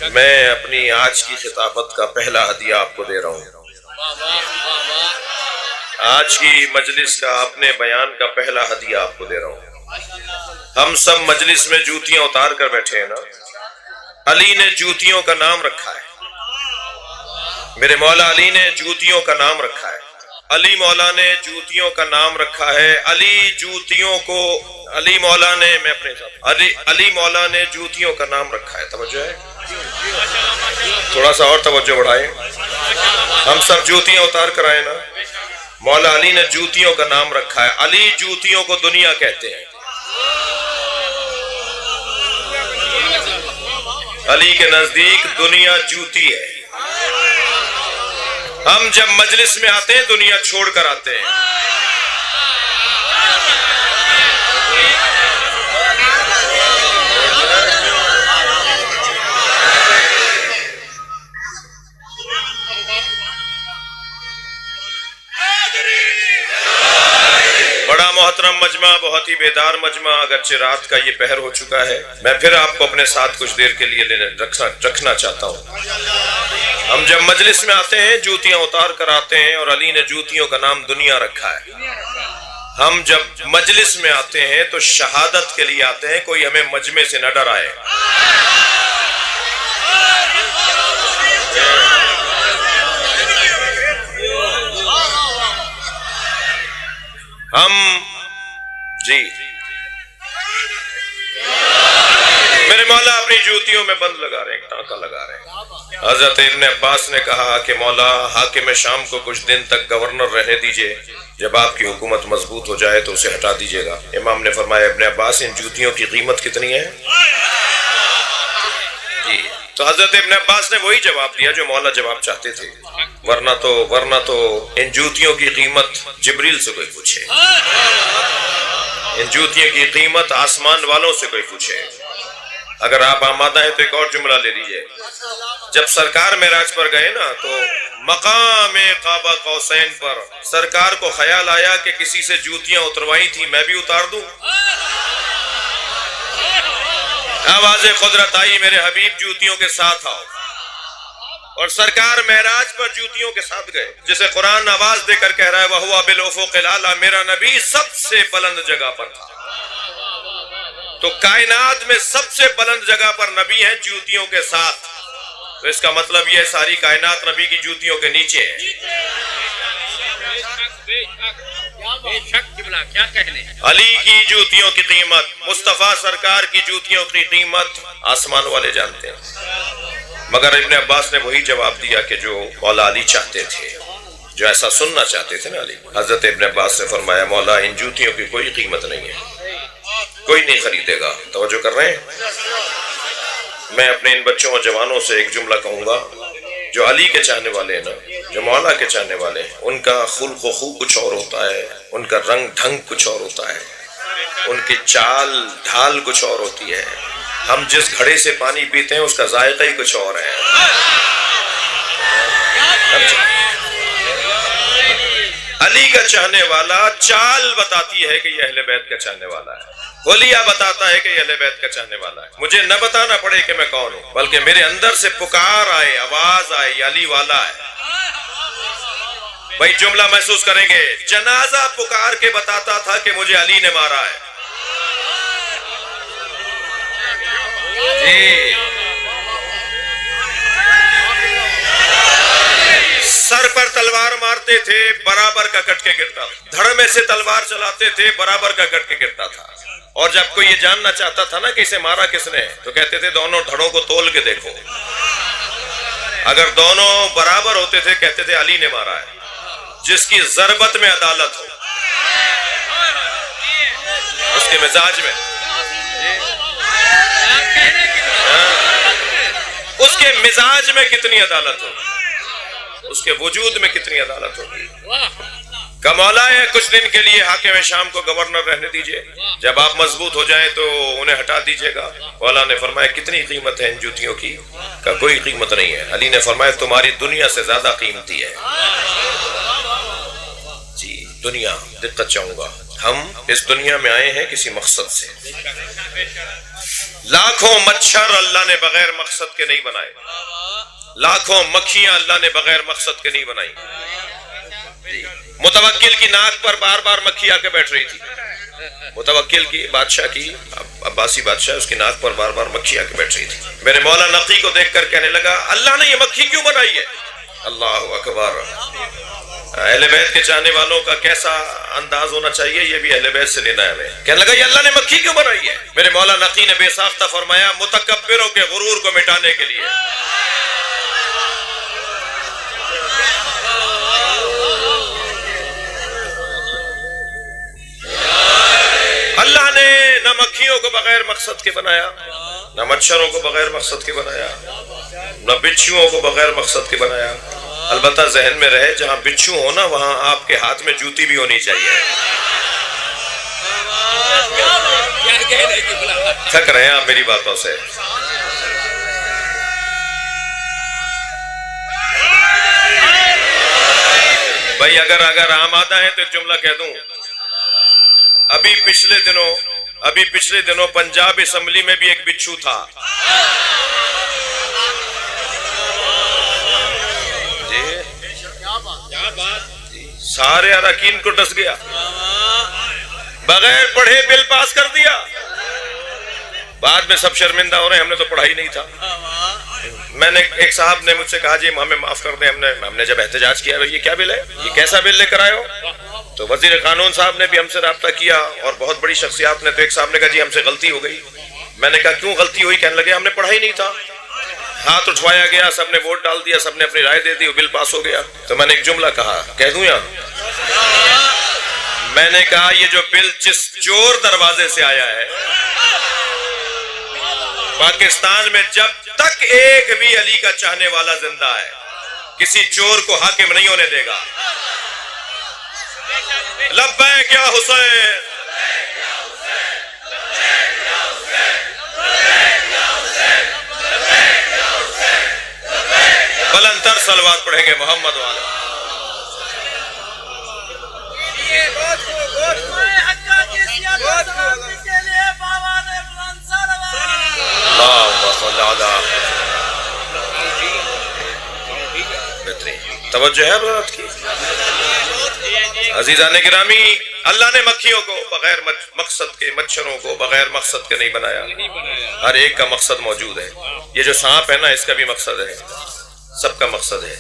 میں اپنی آج کی خطابت کا پہلا ہدیہ آپ کو دے رہا ہوں. آج کی مجلس کا اپنے بیان کا پہلا ہدیہ آپ کو دے رہا ہوں. ہم سب مجلس میں جوتیاں اتار کر بیٹھے ہیں نا. علی نے جوتیوں کا نام رکھا ہے. میرے مولا علی نے جوتیوں کا نام رکھا ہے. علی مولا نے جوتیوں کا نام رکھا ہے. علی جوتیوں کو علی مولا نے میں اپنے ساتھ علی مولا نے جوتیوں کا نام رکھا ہے. توجہ ہے, تھوڑا سا اور توجہ بڑھائیں. ہم سب جوتیاں اتار کر آئے نا. مولا علی نے جوتیوں کا نام رکھا ہے. علی جوتیوں کو دنیا کہتے ہیں. علی کے نزدیک دنیا جوتی ہے. ہم جب مجلس میں آتے ہیں دنیا چھوڑ کر آتے ہیں. بڑا محترم مجمع, بہت ہی بیدار مجمع. اگرچہ رات کا یہ پہر ہو چکا ہے, میں پھر آپ کو اپنے ساتھ کچھ دیر کے لیے رکھنا چاہتا ہوں. ہم جب مجلس میں آتے ہیں جوتیاں اتار کر آتے ہیں, اور علی نے جوتیوں کا نام دنیا رکھا ہے. ہم جب مجلس میں آتے ہیں تو شہادت کے لیے آتے ہیں. کوئی ہمیں مجمع سے نہ ڈرائے. ہم جی میرے مولا اپنی جوتیوں میں بند لگا رہے ہیں, ٹانکا لگا رہے ہیں. حضرت ابن عباس نے کہا کہ مولا حاکم شام کو کچھ دن تک گورنر رہنے دیجئے, جب آپ کی حکومت مضبوط ہو جائے تو اسے ہٹا دیجئے گا. امام نے فرمایا ابن عباس ان جوتیوں کی قیمت کتنی ہے؟ جی تو حضرت ابن عباس نے وہی جواب دیا جو مولا جواب چاہتے تھے. ورنہ تو ان جوتیوں کی قیمت جبریل سے کوئی پوچھے, ان جوتیوں کی قیمت آسمان والوں سے کوئی پوچھے. اگر آپ آمادہ ہیں تو ایک اور جملہ لے لیجئے. جب سرکار معراج پر گئے نا تو مقام قاب قوسین پر سرکار کو خیال آیا کہ کسی سے جوتیاں اتروائی تھی, میں بھی اتار دوں. آواز قدرت آئی, میرے حبیب جوتیوں کے ساتھ آؤ. اور سرکار معراج پر جوتیوں کے ساتھ گئے. جسے قرآن آواز دے کر کہہ رہا ہے وَهُوَ بِالْأُفُقِ الْأَعْلَىٰ, میرا نبی سب سے بلند جگہ پر تھا. تو کائنات میں سب سے بلند جگہ پر نبی ہیں جوتیوں کے ساتھ. تو اس کا مطلب یہ ہے ساری کائنات نبی کی جوتیوں کے نیچے ہے. علی کی جوتیوں کی قیمت, مصطفیٰ سرکار کی جوتیوں کی قیمت آسمان والے جانتے ہیں. مگر ابن عباس نے وہی جواب دیا کہ جو مولا علی چاہتے تھے, جو ایسا سننا چاہتے تھے نا علی. حضرت ابن عباس نے فرمایا مولا ان جوتیوں کی کوئی قیمت نہیں ہے, کوئی نہیں خریدے گا. توجہ کر رہے ہیں؟ میں اپنے ان بچوں اور جوانوں سے ایک جملہ کہوں گا. جو علی کے چاہنے والے ہیں نا, جو مولا کے چاہنے والے ہیں, ان کا خلق و خو کچھ اور ہوتا ہے, ان کا رنگ ڈھنگ کچھ اور ہوتا ہے, ان کی چال ڈھال کچھ اور ہوتی ہے. ہم جس گھڑے سے پانی پیتے ہیں اس کا ذائقہ ہی کچھ اور ہے. علی کا چاہنے والا چال بتاتی ہے کہ یہ اہل بیت کا چاہنے والا ہے, حلیہ بتاتا ہے کہ یہ اہل بیت کا چاہنے والا ہے. مجھے نہ بتانا پڑے کہ میں کون ہوں, بلکہ میرے اندر سے پکار آئے, آواز آئے, یہ علی والا ہے. بھائی جملہ محسوس کریں گے, جنازہ پکار کے بتاتا تھا کہ مجھے علی نے مارا ہے. جی سر پر تلوار مارتے تھے, برابر کا کٹ کے گرتا تھا. دھڑ میں سے تلوار چلاتے تھے, برابر کا کٹ کے گرتا تھا. اور جب کوئی یہ جاننا چاہتا تھا نا کہ اسے مارا کس نے, تو کہتے تھے دونوں دھڑوں کو تول کے دیکھو. اگر دونوں برابر ہوتے تھے کہتے تھے علی نے مارا ہے. جس کی ضربت میں عدالت ہو, اس کے مزاج میں, اس کے مزاج میں کتنی عدالت ہو, اس کے وجود میں کتنی عدالت ہوگی. کہ مولا ہے کچھ دن کے لیے حاکم شام کو گورنر رہنے دیجئے, جب آپ مضبوط ہو جائیں تو انہیں ہٹا دیجئے گا. مولا نے فرمایا کتنی قیمت ہے ان جوتیوں کی؟ کہ کوئی قیمت نہیں ہے. علی نے فرمایا تمہاری دنیا سے زیادہ قیمتی ہے. جی دنیا, دقت چاہوں گا, ہم اس دنیا میں آئے ہیں کسی مقصد سے. لاکھوں مچھر اللہ نے بغیر مقصد کے نہیں بنائے، لاکھوں مکھیاں اللہ نے بغیر مقصد کے نہیں بنائی۔ متوکل کی ناک پر بار بار مکھی آ کے بیٹھ رہی تھی، متوکل کی بادشاہ کی، عباسی بادشاہ، اس کی ناک پر بار بار مکھی آ کے بیٹھ رہی تھی۔ میرے مولا نقی کو دیکھ کر کہنے لگا اللہ نے یہ مکھی کیوں بنائی ہے؟ اللہ اکبر۔ اہل بیت کے چاہنے والوں کا کیسا انداز ہونا چاہیے، یہ بھی اہل بیت سے لینا ہے ہمیں۔ کہنے لگا یہ اللہ نے مکھی کیوں بنائی ہے؟ میرے مولا نقی نے بے ساختہ فرمایا متکبروں کے غرور کو مٹانے کے لیے۔ اللہ نے نہ مکھیوں کو بغیر مقصد کے بنایا، نہ مچھروں کو بغیر مقصد کے بنایا، نہ بچھوؤں کو بغیر مقصد کے بنایا۔ البتہ ذہن میں رہے جہاں بچھو ہو نا وہاں آپ کے ہاتھ میں جوتی بھی ہونی چاہیے۔ تھک رہے ہیں آپ میری باتوں سے؟ بھائی اگر آمادہ ہیں تو ایک جملہ کہہ دوں۔ ابھی پچھلے دنوں پنجاب اسمبلی میں بھی ایک بچھو تھا جی، سارے اراکین کو ڈس گیا، بغیر پڑھے بل پاس کر دیا۔ بعد میں سب شرمندہ ہو رہے ہیں ہم نے تو پڑھا ہی نہیں تھا۔ میں نے ایک صاحب نے مجھ سے کہا جی ہمیں معاف کر دیں، ہم نے جب احتجاج کیا یہ کیا بل ہے، یہ کیسا بل لے کر آئے ہو؟ تو وزیر قانون صاحب نے بھی ہم سے رابطہ کیا اور بہت بڑی شخصیات نے، تو ایک صاحب نے کہا جی ہم سے غلطی ہو گئی۔ میں نے کہا کیوں غلطی ہوئی؟ کہنے لگے ہم نے پڑھا ہی نہیں تھا۔ ہاتھ اٹھوایا گیا، سب نے ووٹ ڈال دیا، سب نے اپنی رائے دے دی، وہ بل پاس ہو گیا۔ تو میں نے ایک جملہ کہا، کہہ دوں یہاں؟ میں نے کہا یہ جو بل جس چور دروازے سے آیا ہے، پاکستان میں جب تک ایک بھی علی کا چاہنے والا زندہ ہے کسی چور کو حاکم نہیں ہونے دے گا۔ لبیک یا حسین، بلند تر صلوات پڑھیں گے محمد والا۔ توجہ ہے حضرات کی؟ عزیزان گرامی، اللہ نے مکھیوں کو بغیر مقصد کے، مچھروں کو بغیر مقصد کے نہیں بنایا۔ ہر ایک کا مقصد موجود ہے۔ یہ جو سانپ ہے نا اس کا بھی مقصد ہے، سب کا مقصد ہے۔